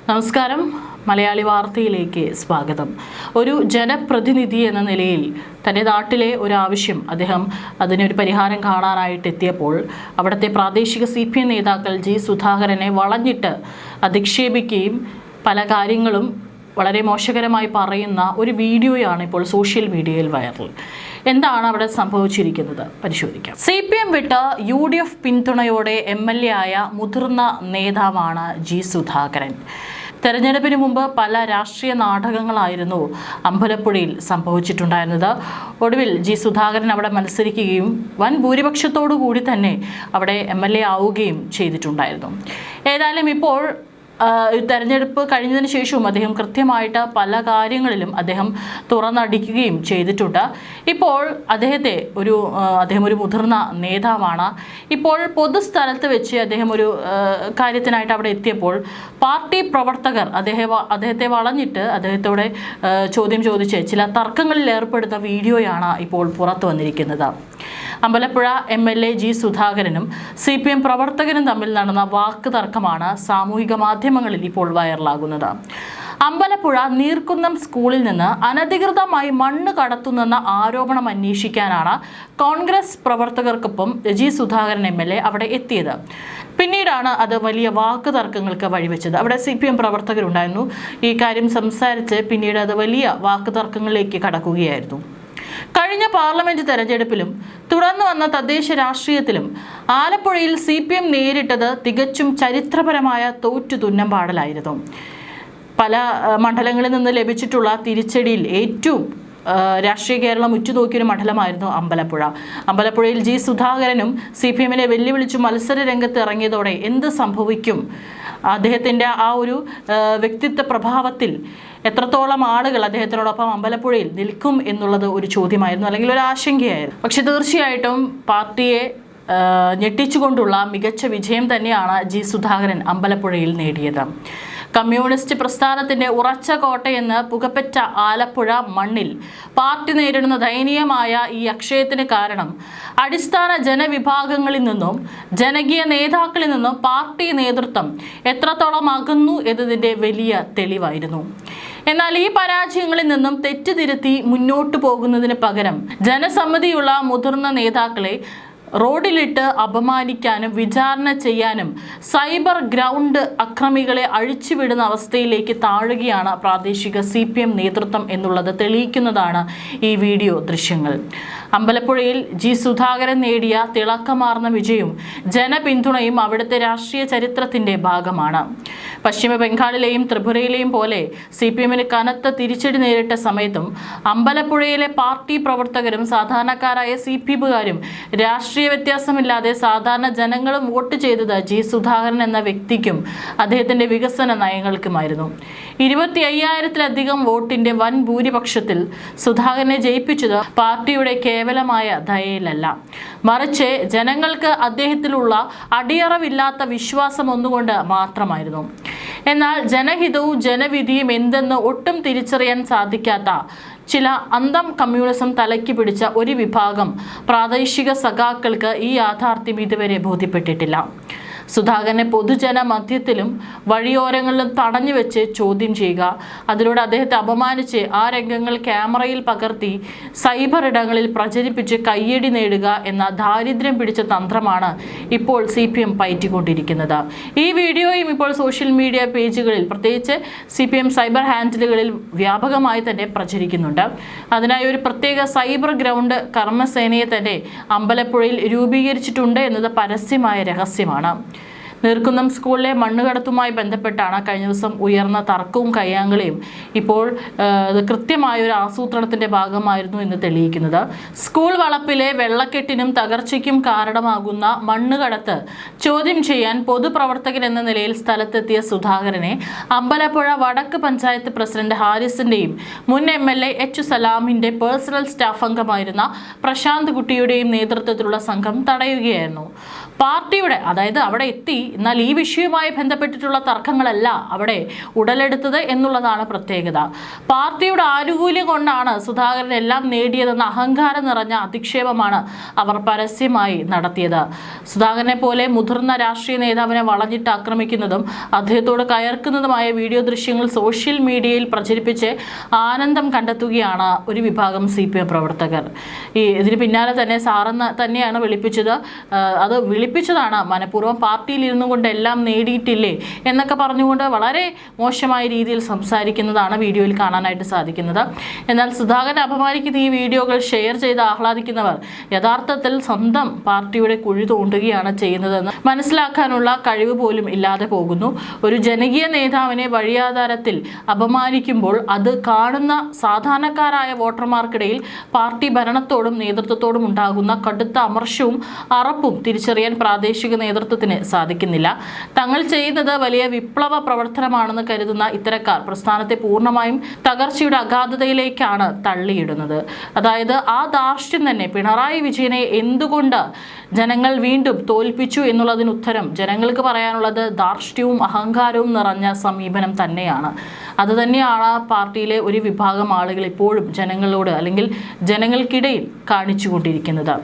നമസ്കാരം. മലയാളി വാർത്തയിലേക്ക് സ്വാഗതം. ഒരു ജനപ്രതിനിധി എന്ന നിലയിൽ തൻ്റെ നാട്ടിലെ ഒരു ആവശ്യം അദ്ദേഹം അതിനൊരു പരിഹാരം കാണാനായിട്ട് എത്തിയപ്പോൾ അവിടുത്തെ പ്രാദേശിക CPM നേതാക്കൾ ജി സുധാകരനെ വളഞ്ഞിട്ട് അധിക്ഷേപിക്കുകയും പല കാര്യങ്ങളും വളരെ മോശകരമായി പറയുന്ന ഒരു വീഡിയോയാണ് ഇപ്പോൾ സോഷ്യൽ മീഡിയയിൽ വൈറൽ. എന്താണ് അവിടെ സംഭവിച്ചിരിക്കുന്നത് പരിശോധിക്കാം. CPM വിട്ട് UDF പിന്തുണയോടെ MLA ആയ മുതിർന്ന നേതാവാണ് ജി സുധാകരൻ. തെരഞ്ഞെടുപ്പിന് മുമ്പ് പല രാഷ്ട്രീയ നാടകങ്ങളായിരുന്നു അമ്പലപ്പുഴയിൽ സംഭവിച്ചിട്ടുണ്ടായിരുന്നത്. ഒടുവിൽ ജി സുധാകരൻ അവിടെ മത്സരിക്കുകയും വൻ ഭൂരിപക്ഷത്തോടു കൂടി തന്നെ അവിടെ MLA ആവുകയും ചെയ്തിട്ടുണ്ടായിരുന്നു. ഏതായാലും ഇപ്പോൾ തെരഞ്ഞെടുപ്പ് കഴിഞ്ഞതിന് ശേഷവും അദ്ദേഹം കൃത്യമായിട്ട് പല കാര്യങ്ങളിലും അദ്ദേഹം തുറന്നടിക്കുകയും ചെയ്തിട്ടുണ്ട്. ഇപ്പോൾ അദ്ദേഹം ഒരു മുതിർന്ന നേതാവാണ്. ഇപ്പോൾ പൊതുസ്ഥലത്ത് വെച്ച് അദ്ദേഹം ഒരു കാര്യത്തിനായിട്ട് അവിടെ എത്തിയപ്പോൾ പാർട്ടി പ്രവർത്തകർ അദ്ദേഹത്തെ വളഞ്ഞിട്ട് അദ്ദേഹത്തോടെ ചോദ്യം ചോദിച്ച് ചില തർക്കങ്ങളിൽ ഏർപ്പെടുന്ന വീഡിയോയാണ് ഇപ്പോൾ പുറത്തു വന്നിരിക്കുന്നത്. അമ്പലപ്പുഴ MLA ജി സുധാകരനും CPM പ്രവർത്തകനും തമ്മിൽ നടന്ന വാക്ക് തർക്കമാണ് സാമൂഹിക മാധ്യമങ്ങളിൽ ഇപ്പോൾ വൈറലാകുന്നത്. അമ്പലപ്പുഴ നീർക്കുന്നം സ്കൂളിൽ നിന്ന് അനധികൃതമായി മണ്ണ് കടത്തുന്നെന്ന ആരോപണം അന്വേഷിക്കാനാണ് കോൺഗ്രസ് പ്രവർത്തകർക്കൊപ്പം ജി സുധാകരൻ MLA അവിടെ എത്തിയത്. പിന്നീടാണ് അത് വലിയ വാക്ക് തർക്കങ്ങൾക്ക് വഴിവെച്ചത്. അവിടെ CPM പ്രവർത്തകരുണ്ടായിരുന്നു. ഈ കാര്യം സംസാരിച്ച് പിന്നീട് അത് വലിയ വാക്ക് തർക്കങ്ങളിലേക്ക് കടക്കുകയായിരുന്നു. കഴിഞ്ഞ പാർലമെന്റ് തെരഞ്ഞെടുപ്പിലും തുടർന്ന് വന്ന തദ്ദേശ രാഷ്ട്രീയത്തിലും ആലപ്പുഴയിൽ CPM നേരിട്ടത് തികച്ചും ചരിത്രപരമായ തുന്നമ്പാടലായിരുന്നു. പല മണ്ഡലങ്ങളിൽ നിന്ന് ലഭിച്ചിട്ടുള്ള തിരിച്ചടിയിൽ ഏറ്റവും രാഷ്ട്രീയ കേരളം ഉറ്റുനോക്കിയൊരു മണ്ഡലമായിരുന്നു അമ്പലപ്പുഴ. അമ്പലപ്പുഴയിൽ ജി സുധാകരനും CPMനെ വെല്ലുവിളിച്ചു മത്സര രംഗത്ത് ഇറങ്ങിയതോടെ എന്ത് സംഭവിക്കും, അദ്ദേഹത്തിൻ്റെ ആ ഒരു വ്യക്തിത്വ പ്രഭാവത്തിൽ എത്രത്തോളം ആളുകൾ അദ്ദേഹത്തിനോടൊപ്പം അമ്പലപ്പുഴയിൽ നിൽക്കും എന്നുള്ളത് ഒരു ചോദ്യമായിരുന്നു, അല്ലെങ്കിൽ ഒരു ആശങ്കയായിരുന്നു. പക്ഷെ തീർച്ചയായിട്ടും പാർട്ടിയെ ഞെട്ടിച്ചുകൊണ്ടുള്ള മികച്ച വിജയം തന്നെയാണ് ജി സുധാകരൻ അമ്പലപ്പുഴയിൽ നേടിയത്. കമ്മ്യൂണിസ്റ്റ് പ്രസ്ഥാനത്തിന്റെ ഉറച്ച കോട്ടയെന്ന് പുകപ്പറ്റ ആലപ്പുഴ മണ്ണിൽ പാർട്ടി നേരിടുന്ന ദയനീയമായ ഈ അക്ഷയത്തിന് കാരണം അടിസ്ഥാന ജനവിഭാഗങ്ങളിൽ നിന്നും ജനകീയ നേതാക്കളിൽ നിന്നും പാർട്ടി നേതൃത്വം എത്രത്തോളം അകന്നു എന്നതിൻ്റെ വലിയ തെളിവായിരുന്നു. എന്നാൽ ഈ പരാജയങ്ങളിൽ നിന്നും തെറ്റുതിരുത്തി മുന്നോട്ടു പോകുന്നതിന് പകരം ജനസമ്മതിയുള്ള മുതിർന്ന നേതാക്കളെ റോഡിലിട്ട് അപമാനിക്കാനും വിചാരണ ചെയ്യാനും സൈബർ ഗ്രൗണ്ട് അക്രമികളെ അഴിച്ചുവിടുന്ന അവസ്ഥയിലേക്ക് താഴുകയാണ് പ്രാദേശിക CPM നേതൃത്വം എന്നുള്ളത് തെളിയിക്കുന്നതാണ് ഈ വീഡിയോ ദൃശ്യങ്ങൾ. അമ്പലപ്പുഴയിൽ ജി സുധാകരൻ നേടിയ തിളക്കമാർന്ന വിജയവും ജനപിന്തുണയും അവിടുത്തെ രാഷ്ട്രീയ ചരിത്രത്തിന്റെ ഭാഗമാണ്. പശ്ചിമ ബംഗാളിലെയും ത്രിപുരയിലെയും പോലെ CPMന് കനത്ത തിരിച്ചടി നേരിട്ട സമയത്തും അമ്പലപ്പുഴയിലെ പാർട്ടി പ്രവർത്തകരും സാധാരണക്കാരായ CPMകാരും രാഷ്ട്രീയ വ്യത്യാസമില്ലാതെ സാധാരണ ജനങ്ങളും വോട്ട് ചെയ്തത് ജി സുധാകരൻ എന്ന വ്യക്തിക്കും അദ്ദേഹത്തിന്റെ വികസന നയങ്ങൾക്കുമായിരുന്നു. 25,000-ലധികം വോട്ടിന്റെ വൻ ഭൂരിപക്ഷത്തിൽ സുധാകരനെ ജയിപ്പിച്ചത് പാർട്ടിയുടെ കേവലമായ ദയയിലല്ല, മറിച്ച് ജനങ്ങൾക്ക് അദ്ദേഹത്തിലുള്ള അടിയറവില്ലാത്ത വിശ്വാസം ഒന്നുകൊണ്ട് മാത്രമായിരുന്നു. എന്നാൽ ജനഹിതവും ജനവിധിയും എന്തെന്ന് ഒട്ടും തിരിച്ചറിയാൻ സാധിക്കാത്ത ചില അന്തം കമ്മ്യൂണിസം തലയ്ക്ക് പിടിച്ച ഒരു വിഭാഗം പ്രാദേശിക സഖാക്കൾക്ക് ഈ യാഥാർത്ഥ്യം ഇതുവരെ ബോധ്യപ്പെട്ടിട്ടില്ല. സുധാകരനെ പൊതുജന മധ്യത്തിലും വഴിയോരങ്ങളിലും തടഞ്ഞു വെച്ച് ചോദ്യം ചെയ്യുക, അതിലൂടെ അദ്ദേഹത്തെ അപമാനിച്ച് ആ രംഗങ്ങൾ ക്യാമറയിൽ പകർത്തി സൈബർ ഇടങ്ങളിൽ പ്രചരിപ്പിച്ച് കയ്യടി നേടുക എന്ന ദാരിദ്ര്യം പിടിച്ച തന്ത്രമാണ് ഇപ്പോൾ CPM പയറ്റിക്കൊണ്ടിരിക്കുന്നത്. ഈ വീഡിയോയും ഇപ്പോൾ സോഷ്യൽ മീഡിയ പേജുകളിൽ, പ്രത്യേകിച്ച് CPM സൈബർ ഹാൻഡിലുകളിൽ വ്യാപകമായി തന്നെ പ്രചരിക്കുന്നുണ്ട്. അതിനായി ഒരു പ്രത്യേക സൈബർ ഗ്രൗണ്ട് കർമ്മസേനയെ തന്നെ അമ്പലപ്പുഴയിൽ രൂപീകരിച്ചിട്ടുണ്ട് എന്നത് പരസ്യമായ രഹസ്യമാണ്. നീർക്കുന്നം സ്കൂളിലെ മണ്ണുകടത്തുമായി ബന്ധപ്പെട്ടാണ് കഴിഞ്ഞ ദിവസം ഉയർന്ന തർക്കവും കയ്യാങ്കളിയും ഇപ്പോൾ കൃത്യമായ ഒരു ആസൂത്രണത്തിന്റെ ഭാഗമായിരുന്നു എന്ന് തെളിയിക്കുന്നത്. സ്കൂൾ വളപ്പിലെ വെള്ളക്കെട്ടിനും തകർച്ചയ്ക്കും കാരണമാകുന്ന മണ്ണുകടത്ത് ചോദ്യം ചെയ്യാൻ പൊതുപ്രവർത്തകൻ എന്ന നിലയിൽ സ്ഥലത്തെത്തിയ സുധാകരനെ അമ്പലപ്പുഴ വടക്ക് പഞ്ചായത്ത് പ്രസിഡന്റ് ഹാരിസിന്റെയും മുൻ MLA H സലാമിന്റെ പേഴ്സണൽ സ്റ്റാഫ് അംഗമായിരുന്ന പ്രശാന്ത് കുട്ടിയുടെയും നേതൃത്വത്തിലുള്ള സംഘം തടയുകയായിരുന്നു. പാർട്ടിയുടെ, അതായത് അവിടെ എത്തി, എന്നാൽ ഈ വിഷയവുമായി ബന്ധപ്പെട്ടിട്ടുള്ള തർക്കങ്ങളല്ല അവിടെ ഉടലെടുത്തത് എന്നുള്ളതാണ് പ്രത്യേകത. പാർട്ടിയുടെ ആനുകൂല്യം കൊണ്ടാണ് സുധാകരൻ എല്ലാം നേടിയതെന്ന അഹങ്കാരം നിറഞ്ഞ അധിക്ഷേപമാണ് അവർ പരസ്യമായി നടത്തിയത്. സുധാകരനെ പോലെ മുതിർന്ന രാഷ്ട്രീയ നേതാവിനെ വളഞ്ഞിട്ട് ആക്രമിക്കുന്നതും അദ്ദേഹത്തോട് കയർക്കുന്നതുമായ വീഡിയോ ദൃശ്യങ്ങൾ സോഷ്യൽ മീഡിയയിൽ പ്രചരിപ്പിച്ച് ആനന്ദം കണ്ടെത്തുകയാണ് ഒരു വിഭാഗം CPM പ്രവർത്തകർ. ഇതിന് പിന്നാലെ തന്നെ സാറെന്ന് തന്നെയാണ് വിളിപ്പിച്ചത്. അത് വിളിപ്പിച്ചതാണ് മനഃപൂർവ്വം, പാർട്ടിയിൽ ഇരുന്നു കൊണ്ട് എല്ലാം നേടിയിട്ടില്ലേ എന്നൊക്കെ പറഞ്ഞുകൊണ്ട് വളരെ മോശമായ രീതിയിൽ സംസാരിക്കുന്നതാണ് വീഡിയോയിൽ കാണാനായിട്ട് സാധിക്കുന്നത്. എന്നാൽ സുധാകരൻ അപമാനിക്കുന്ന ഈ വീഡിയോകൾ ഷെയർ ചെയ്ത് ആഹ്ലാദിക്കുന്നവർ യഥാർത്ഥത്തിൽ സ്വന്തം പാർട്ടിയുടെ കുഴി തോണ്ടുകയാണ് ചെയ്യുന്നതെന്ന് മനസ്സിലാക്കാനുള്ള കഴിവ് പോലും ഇല്ലാതെ പോകുന്നു. ഒരു ജനകീയ നേതാവിനെ വഴിയാധാരത്തിൽ അപമാനിക്കുമ്പോൾ അത് കാണുന്ന സാധാരണക്കാരായ വോട്ടർമാർക്കിടയിൽ പാർട്ടി ഭരണത്തോടും നേതൃത്വത്തോടും ഉണ്ടാകുന്ന കടുത്ത അമർഷവും അറപ്പും തിരിച്ചറിയാൻ പ്രാദേശിക നേതൃത്വത്തിന് സാധിക്കുന്നില്ല. തങ്ങൾ ചെയ്യുന്നത് വലിയ വിപ്ലവ പ്രവർത്തനമാണെന്ന് കരുതുന്ന ഇത്തരക്കാർ പ്രസ്ഥാനത്തെ പൂർണ്ണമായും തകർച്ചയുടെ അഗാധതയിലേക്കാണ് തള്ളിയിടുന്നത്. അതായത് ആ ധാർഷ്ട്യം തന്നെ പിണറായി വിജയനെ എന്തുകൊണ്ട് ജനങ്ങൾ വീണ്ടും തോൽപ്പിച്ചു എന്നുള്ളതിന് ഉത്തരം ജനങ്ങൾക്ക് പറയാനുള്ളത് ധാർഷ്ട്യവും അഹങ്കാരവും നിറഞ്ഞ സമീപനം തന്നെയാണ്. അതുതന്നെയാണ് പാർട്ടിയിലെ ഒരു വിഭാഗം ആളുകൾ ഇപ്പോഴും ജനങ്ങളോട്, അല്ലെങ്കിൽ ജനങ്ങൾക്കിടയിൽ കാണിച്ചുകൊണ്ടിരിക്കുന്നത്.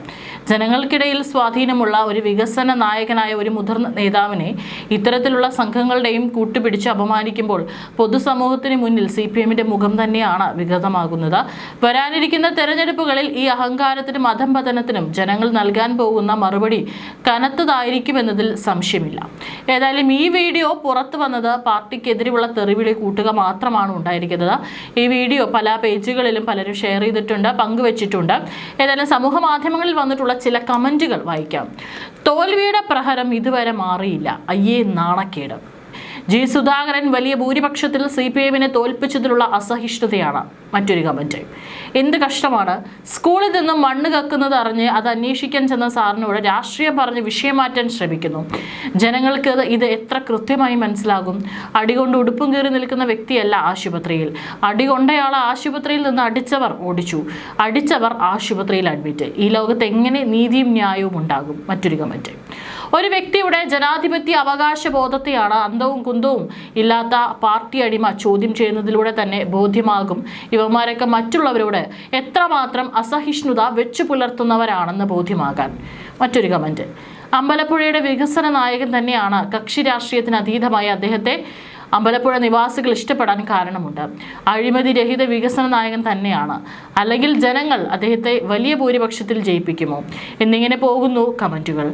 ജനങ്ങൾക്കിടയിൽ സ്വാധീനമുള്ള ഒരു വികസന നായകനായ ഒരു മുതിർന്ന നേതാവിനെ ഇത്തരത്തിലുള്ള സംഘങ്ങളുടെയും കൂട്ടുപിടിച്ച് അപമാനിക്കുമ്പോൾ പൊതുസമൂഹത്തിന് മുന്നിൽ CPMന്റെ മുഖം തന്നെയാണ് വികൃതമാകുന്നത്. വരാനിരിക്കുന്ന തെരഞ്ഞെടുപ്പുകളിൽ ഈ അഹങ്കാരത്തിനും അധംപതനത്തിനും ജനങ്ങൾ നൽകാൻ പോകുന്ന മറുപടി കനത്തതായിരിക്കുമെന്നതിൽ സംശയമില്ല. ഏതായാലും ഈ വീഡിയോ പുറത്തു വന്നത് പാർട്ടിക്കെതിരെയുള്ള തെറിവിളി കൂട്ടുക മാത്രമാണ് ഉണ്ടായിരിക്കുന്നത്. ഈ വീഡിയോ പല പേജുകളിലും പലരും ഷെയർ ചെയ്തിട്ടുണ്ട്, പങ്കുവച്ചിട്ടുണ്ട്. ഏതായാലും സമൂഹ മാധ്യമങ്ങളിൽ വന്നിട്ടുള്ള ചില കമന്റുകൾ വായിക്കാം. തോൽവിയുടെ പ്രഹരം ഇതുവരെ മാറിയില്ല, അയ്യേ നാണക്കേട്. സുധാകരൻ വലിയ ഭൂരിപക്ഷത്തിൽ CPMനെ തോൽപ്പിച്ചതിലുള്ള അസഹിഷ്ണുതയാണ് മറ്റൊരു കമന്റ്. എന്ത് കഷ്ടമാണ്, സ്കൂളിൽ നിന്നും മണ്ണ് കക്കുന്നത് അറിഞ്ഞ് അത് അന്വേഷിക്കാൻ ചെന്ന സാറിനോട് രാഷ്ട്രീയം പറഞ്ഞ് വിഷയം മാറ്റാൻ ശ്രമിക്കുന്നു. ജനങ്ങൾക്ക് ഇത് എത്ര കൃത്യമായി മനസ്സിലാകും? അടികൊണ്ട് ഉടുപ്പും കീറി നിൽക്കുന്ന വ്യക്തിയല്ല ആശുപത്രിയിൽ. അടികൊണ്ടയാളെ ആശുപത്രിയിൽ നിന്ന് അടിച്ചവർ ഓടിച്ചു, അടിച്ചവർ ആശുപത്രിയിൽ അഡ്മിറ്റ്. ഈ ലോകത്ത് എങ്ങനെ നീതിയും ന്യായവും ഉണ്ടാകും? മറ്റൊരു കമന്റ്. ഒരു വ്യക്തിയുടെ ജനാധിപത്യ അവകാശ ബോധത്തെയാണ് അന്തവും കുന്തവും ഇല്ലാത്ത പാർട്ടി അടിമ ചോദ്യം ചെയ്യുന്നതിലൂടെ തന്നെ ബോധ്യമാകും ഇവന്മാരൊക്കെ മറ്റുള്ളവരോട് എത്രമാത്രം അസഹിഷ്ണുത വെച്ചു പുലർത്തുന്നവരാണെന്ന് ബോധ്യമാകാൻ. മറ്റൊരു കമന്റ്. അമ്പലപ്പുഴയുടെ വികസന നായകൻ തന്നെയാണ്. കക്ഷി രാഷ്ട്രീയത്തിന് അതീതമായ അദ്ദേഹത്തെ അമ്പലപ്പുഴ നിവാസികൾ ഇഷ്ടപ്പെടാൻ കാരണമുണ്ട്. അഴിമതി രഹിത വികസന നായകൻ തന്നെയാണ്. അല്ലെങ്കിൽ ജനങ്ങൾ അദ്ദേഹത്തെ വലിയ ഭൂരിപക്ഷത്തിൽ ജയിപ്പിക്കുമോ എന്നിങ്ങനെ പോകുന്നു കമന്റുകൾ.